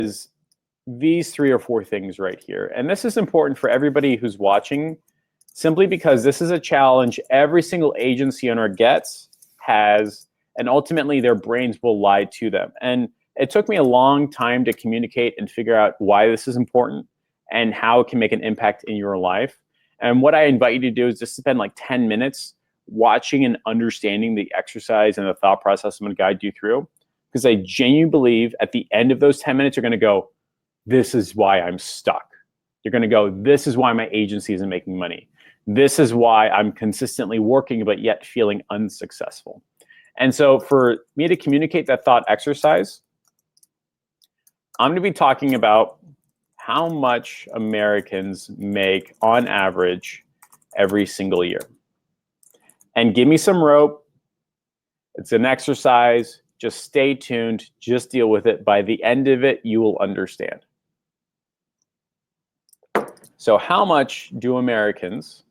is these 3 or 4 things right here. And this is important for everybody who's watching, simply because this is a challenge every single agency owner gets, has, and ultimately their brains will lie to them. And it took me a long time to communicate and figure out why this is important and how it can make an impact in your life. And what I invite you to do is just spend like 10 minutes watching and understanding the exercise and the thought process I'm going to guide you through. Because I genuinely believe at the end of those 10 minutes, you're going to go, this is why I'm stuck. You're going to go, this is why my agency isn't making money. This is why I'm consistently working, but yet feeling unsuccessful. And so for me to communicate that thought exercise, I'm going to be talking about how much Americans make on average every single year. And give me some rope. It's an exercise. Just stay tuned. Just deal with it. By the end of it, you will understand. So how much do Americans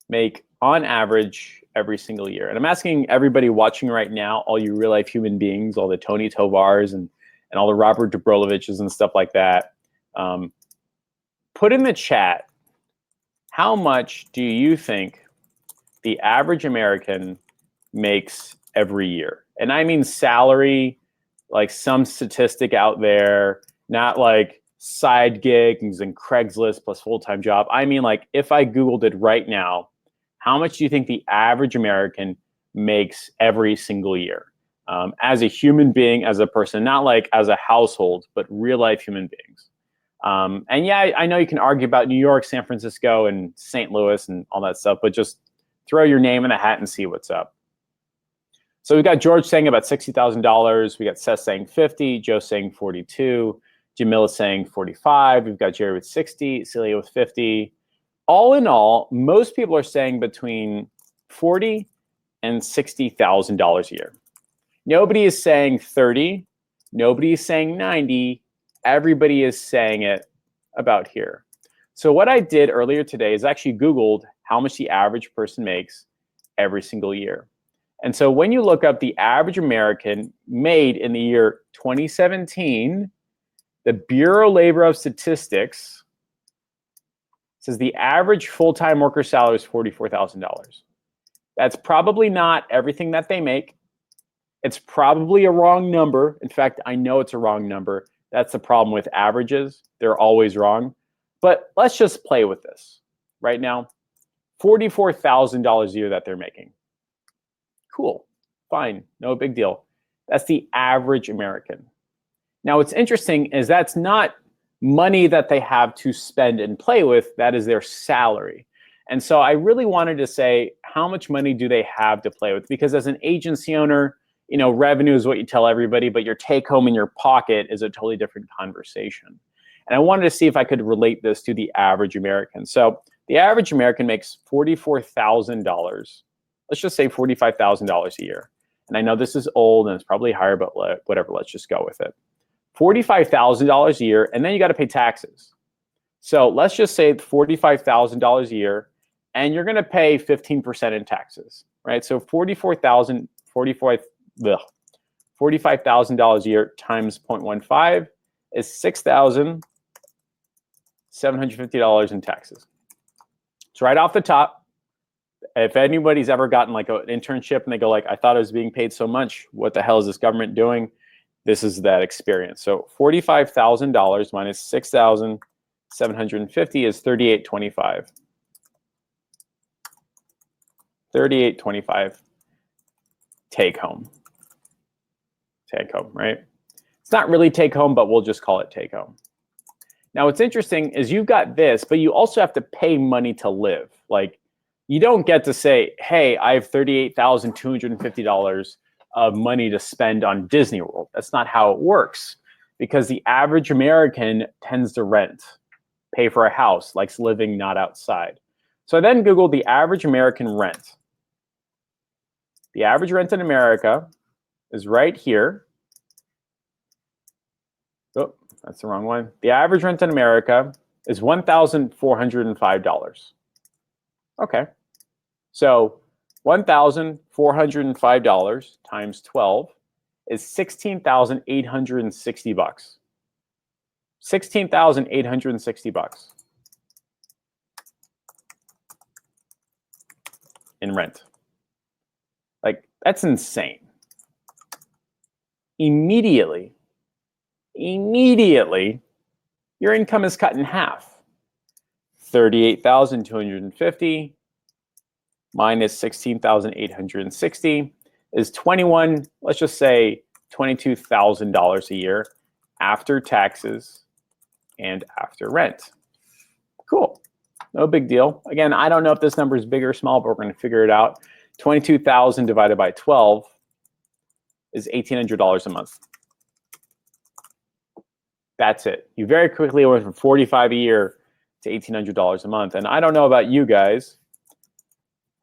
make on average every single year? And I'm asking everybody watching right now, all you real life human beings, all the Tony Tovars and all the Robert Dobroloviches and stuff like that, put in the chat, how much do you think the average American makes every year? And I mean salary, like some statistic out there, not like side gigs and Craigslist plus full-time job. I mean, like if I Googled it right now, how much do you think the average American makes every single year? As a human being, as a person, not like as a household, but real life human beings. And yeah, I know you can argue about New York, San Francisco, and St. Louis and all that stuff, but just throw your name in the hat and see what's up. So we've got George saying about $60,000. We got Seth saying 50, Joe saying 42, Jamila saying 45. We've got Jerry with 60, Celia with 50. All in all, most people are saying between $40,000 and $60,000 a year. Nobody is saying 30. Nobody is saying 90. Everybody is saying it about here. So what I did earlier today is actually Googled how much the average person makes every single year. And so when you look up the average American made in the year 2017, the Bureau of Labor Statistics says the average full-time worker salary is $44,000. That's probably not everything that they make. It's probably a wrong number. In fact, I know it's a wrong number. That's the problem with averages. They're always wrong. But let's just play with this right now. $44,000 a year that they're making. Cool, fine, no big deal. That's the average American. Now, what's interesting is that's not money that they have to spend and play with. That is their salary. And so I really wanted to say, how much money do they have to play with? Because as an agency owner, you know, revenue is what you tell everybody, but your take home in your pocket is a totally different conversation. And I wanted to see if I could relate this to the average American. So the average American makes $44,000. Let's just say $45,000 a year. And I know this is old and it's probably higher, but whatever, let's just go with it. $45,000 a year, and then you got to pay taxes. So let's just say $45,000 a year, and you're going to pay 15% in taxes, right? So $45,000 a year times 0.15 is $6,750 in taxes. So right off the top, if anybody's ever gotten like an internship and they go like, I thought I was being paid so much, what the hell is this government doing? This is that experience. So $45,000 minus $6,750 is $3,825. $3,825 take home. Take home, right? It's not really take home, but we'll just call it take home. Now, what's interesting is you've got this, but you also have to pay money to live. Like, you don't get to say, hey, I have $38,250 of money to spend on Disney World. That's not how it works, because the average American tends to rent, pay for a house, likes living not outside. So I then Googled the average American rent. The average rent in America is right here. Oh, that's the wrong one. The average rent in America is $1,405. Okay, so $1,405 times 12 is $16,860. $16,860 in rent. Like, that's insane. Immediately, your income is cut in half. 38,250 minus 16,860 is 21, let's just say $22,000 a year after taxes and after rent. Cool. No big deal. Again, I don't know if this number is big or small, but we're going to figure it out. 22,000 divided by 12 is $1,800 a month. That's it. You very quickly went from $45 a year to $1,800 a month. And I don't know about you guys.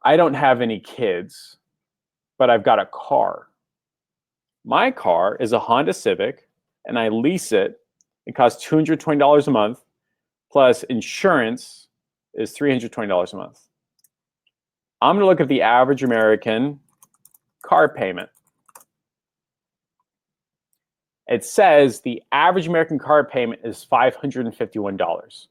I don't have any kids, but I've got a car. My car is a Honda Civic, and I lease it. It costs $220 a month, plus insurance is $320 a month. I'm going to look at the average American car payment. It says the average American car payment is $551.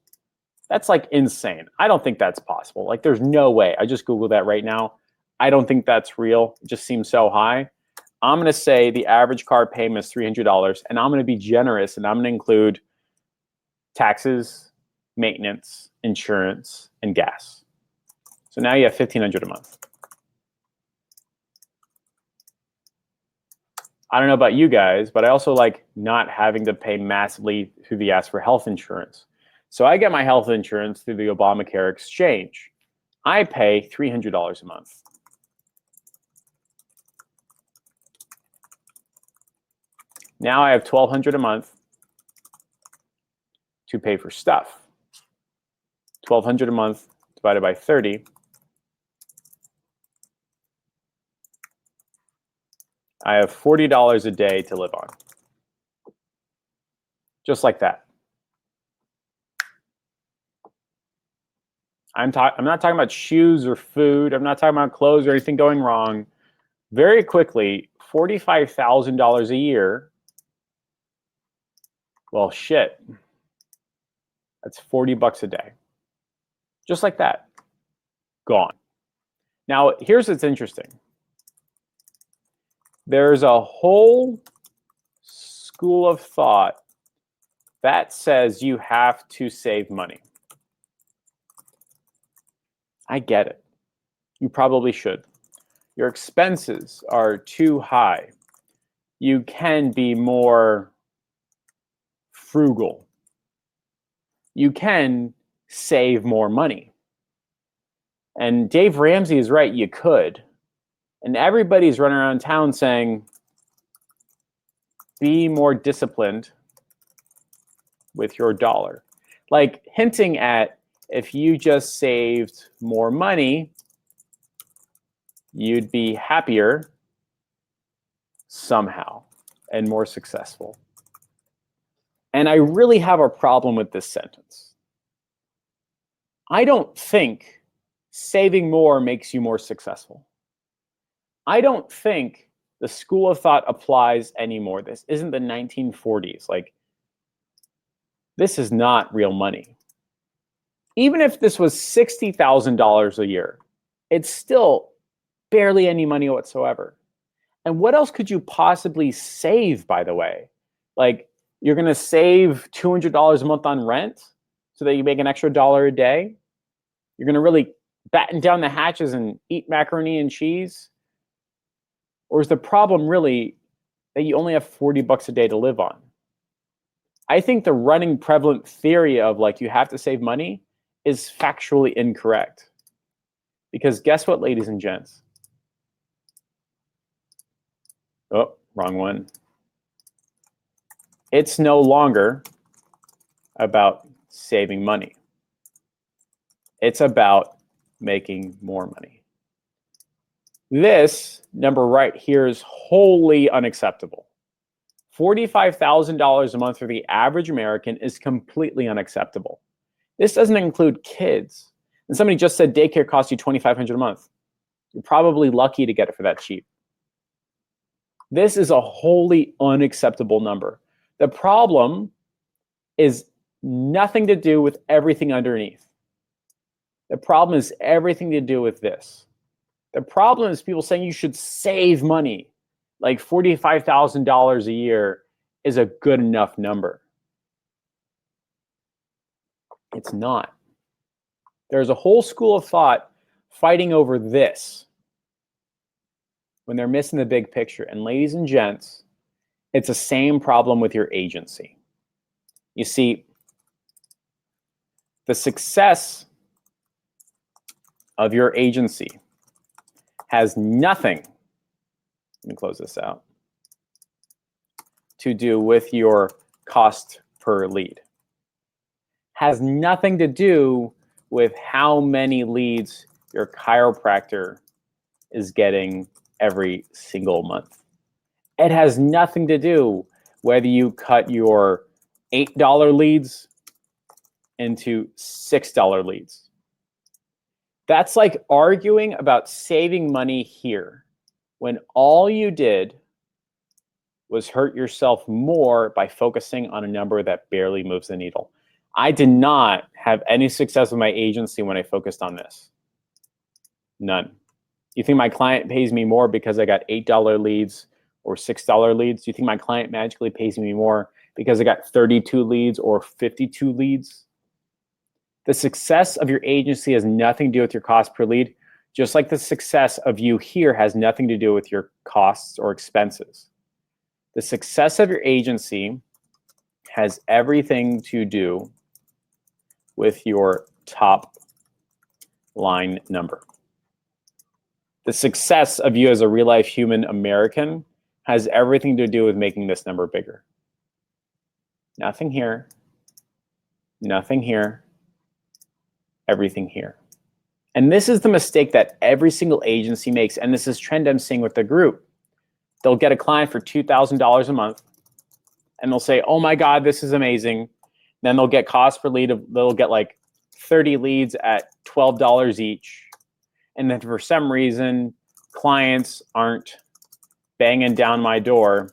That's like insane. I don't think that's possible. Like, there's no way. I just Googled that right now. I don't think that's real. It just seems so high. I'm going to say the average car payment is $300, and I'm going to be generous, and I'm going to include taxes, maintenance, insurance, and gas. So now you have $1,500 a month. I don't know about you guys, but I also like not having to pay massively through the ass for health insurance. So I get my health insurance through the Obamacare exchange. I pay $300 a month. Now I have $1,200 a month to pay for stuff. $1,200 a month divided by 30. I have $40 a day to live on. Just like that. I'm not talking about shoes or food. I'm not talking about clothes or anything going wrong. Very quickly, $45,000 a year. Well, shit. That's $40 a day. Just like that. Gone. Now, here's what's interesting. There's a whole school of thought that says you have to save money. I get it. You probably should. Your expenses are too high. You can be more frugal. You can save more money. And Dave Ramsey is right, you could. And everybody's running around town saying, be more disciplined with your dollar. Like hinting at, if you just saved more money, you'd be happier somehow and more successful. And I really have a problem with this sentence. I don't think saving more makes you more successful. I don't think the school of thought applies anymore. This isn't the 1940s. Like, this is not real money. Even if this was $60,000 a year, it's still barely any money whatsoever. And what else could you possibly save, by the way? Like, you're going to save $200 a month on rent so that you make an extra dollar a day? You're going to really batten down the hatches and eat macaroni and cheese? Or is the problem really that you only have $40 a day to live on? I think the running prevalent theory of like you have to save money is factually incorrect. Because guess what, ladies and gents? Oh, wrong one. It's no longer about saving money. It's about making more money. This number right here is wholly unacceptable. $45,000 a month for the average American is completely unacceptable. This doesn't include kids. And somebody just said daycare costs you $2,500 a month. You're probably lucky to get it for that cheap. This is a wholly unacceptable number. The problem is nothing to do with everything underneath. The problem is everything to do with this. The problem is people saying you should save money. Like $45,000 a year is a good enough number. It's not. There's a whole school of thought fighting over this when they're missing the big picture. And ladies and gents, it's the same problem with your agency. You see, the success of your agency has nothing, let me close this out, to do with your cost per lead. Has nothing to do with how many leads your chiropractor is getting every single month. It has nothing to do whether you cut your $8 leads into $6 leads. That's like arguing about saving money here when all you did was hurt yourself more by focusing on a number that barely moves the needle. I did not have any success with my agency when I focused on this. None. You think my client pays me more because I got $8 leads or $6 leads? Do you think my client magically pays me more because I got 32 leads or 52 leads? The success of your agency has nothing to do with your cost per lead, just like the success of you here has nothing to do with your costs or expenses. The success of your agency has everything to do with your top line number. The success of you as a real life human American has everything to do with making this number bigger. Nothing here, nothing here, everything here. And this is the mistake that every single agency makes, and this is trend I'm seeing with the group. They'll get a client for $2,000 a month, and they'll say, oh my God, this is amazing. Then they'll get cost per lead, they'll get like 30 leads at $12 each. And then for some reason, clients aren't banging down my door.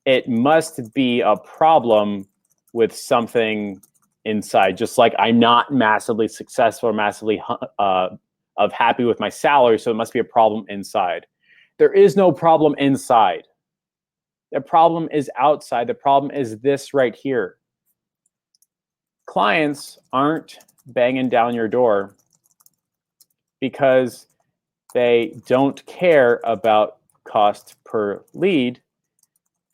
It must be a problem with something inside, just like I'm not massively successful or massively happy with my salary, so it must be a problem inside. There is no problem inside. The problem is outside. The problem is this right here. Clients aren't banging down your door because they don't care about cost per lead.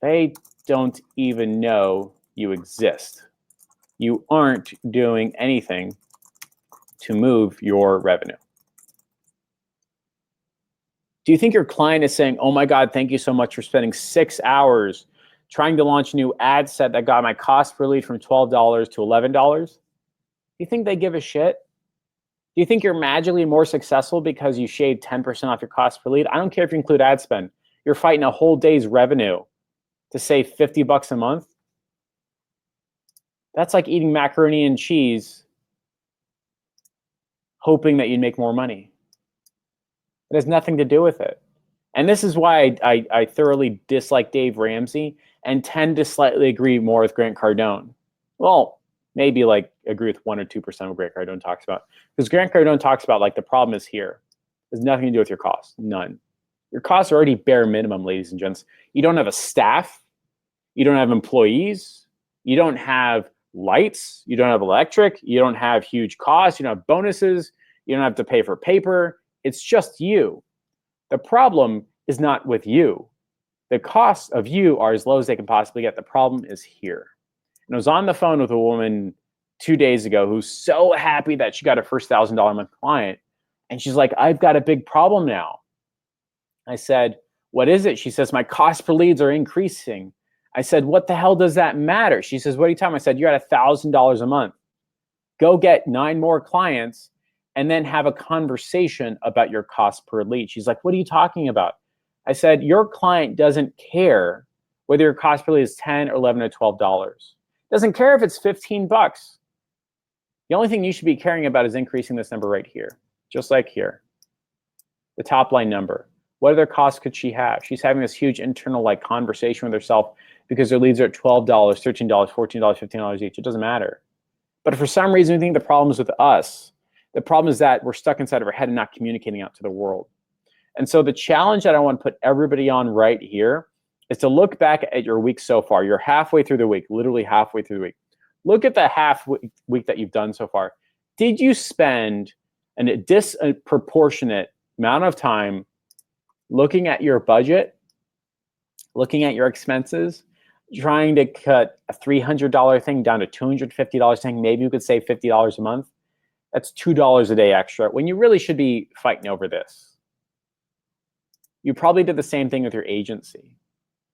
They don't even know you exist. You aren't doing anything to move your revenue. Do you think your client is saying, oh my God, thank you so much for spending 6 hours trying to launch a new ad set that got my cost per lead from $12 to $11? Do you think they give a shit? Do you think you're magically more successful because you shaved 10% off your cost per lead? I don't care if you include ad spend. You're fighting a whole day's revenue to save $50 a month. That's like eating macaroni and cheese, hoping that you'd make more money. It has nothing to do with it. And this is why I thoroughly dislike Dave Ramsey and tend to slightly agree more with Grant Cardone. Well, maybe like agree with 1 or 2% of what Grant Cardone talks about. Because Grant Cardone talks about like the problem is here. It has nothing to do with your costs. None. Your costs are already bare minimum, ladies and gents. You don't have a staff. You don't have employees. You don't have lights. You don't have electric. You don't have huge costs. You don't have bonuses. You don't have to pay for paper. It's just you. The problem is not with you. The costs of you are as low as they can possibly get. The problem is here. And I was on the phone with a woman 2 days ago who's so happy that she got her first $1,000 a month client. And she's like, I've got a big problem now. I said, what is it? She says, my cost per leads are increasing. I said, what the hell does that matter? She says, what are you talking about? I said, you're at $1,000 a month. Go get 9 more clients and then have a conversation about your cost per lead. She's like, what are you talking about? I said, your client doesn't care whether your cost per lead is $10 or $11 or $12. Doesn't care if it's $15. The only thing you should be caring about is increasing this number right here, just like here. The top line number. What other costs could she have? She's having this huge internal like conversation with herself because their leads are at $12, $13, $14, $15 each. It doesn't matter. But for some reason, we think the problem is with us. The problem is that we're stuck inside of our head and not communicating out to the world. And so the challenge that I want to put everybody on right here is to look back at your week so far. You're halfway through the week, literally halfway through the week. Look at the half week that you've done so far. Did you spend a disproportionate amount of time looking at your budget, looking at your expenses, trying to cut a $300 thing down to $250 thing? Maybe you could save $50 a month. That's $2 a day extra when you really should be fighting over this. You probably did the same thing with your agency.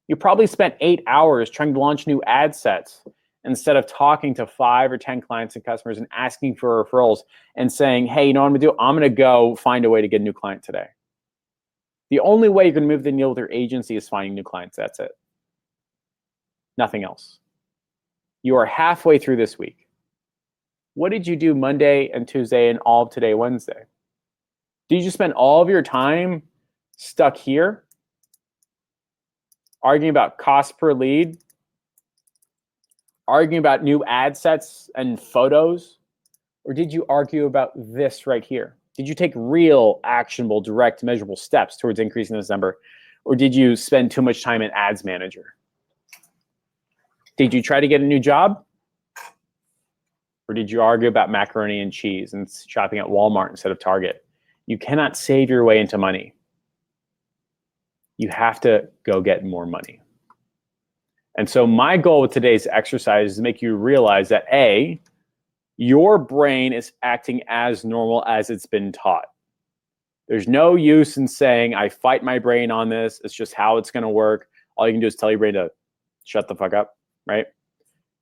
You probably spent 8 hours trying to launch new ad sets instead of talking to 5 or 10 clients and customers and asking for referrals and saying, hey, you know what I'm gonna do? I'm gonna go find a way to get a new client today. The only way you're gonna move the needle with your agency is finding new clients. That's it. Nothing else. You are halfway through this week. What did you do Monday and Tuesday and all of today, Wednesday? Did you spend all of your time stuck here, arguing about cost per lead, arguing about new ad sets and photos? Or did you argue about this right here? Did you take real, actionable, direct, measurable steps towards increasing this number? Or did you spend too much time in Ads Manager? Did you try to get a new job? Or did you argue about macaroni and cheese and shopping at Walmart instead of Target? You cannot save your way into money. You have to go get more money. And so my goal with today's exercise is to make you realize that A, your brain is acting as normal as it's been taught. There's no use in saying, I fight my brain on this. It's just how it's gonna work. All you can do is tell your brain to shut the fuck up, right?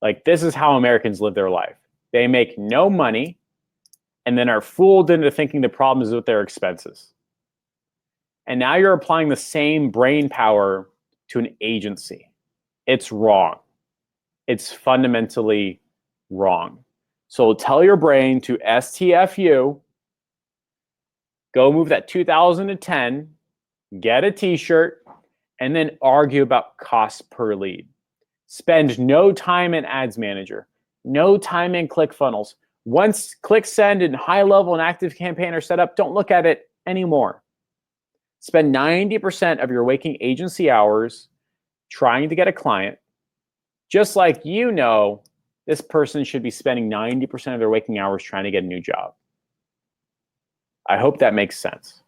Like, this is how Americans live their life. They make no money and then are fooled into thinking the problem is with their expenses. And now you're applying the same brain power to an agency. It's wrong. It's fundamentally wrong. So tell your brain to STFU, go move that 2000 to 10, get a t-shirt, and then argue about cost per lead. Spend no time in Ads Manager, no time in ClickFunnels. Once ClickSend and High Level and Active Campaign are set up, don't look at it anymore. Spend 90% of your waking agency hours trying to get a client, just like you know this person should be spending 90% of their waking hours trying to get a new job. I hope that makes sense.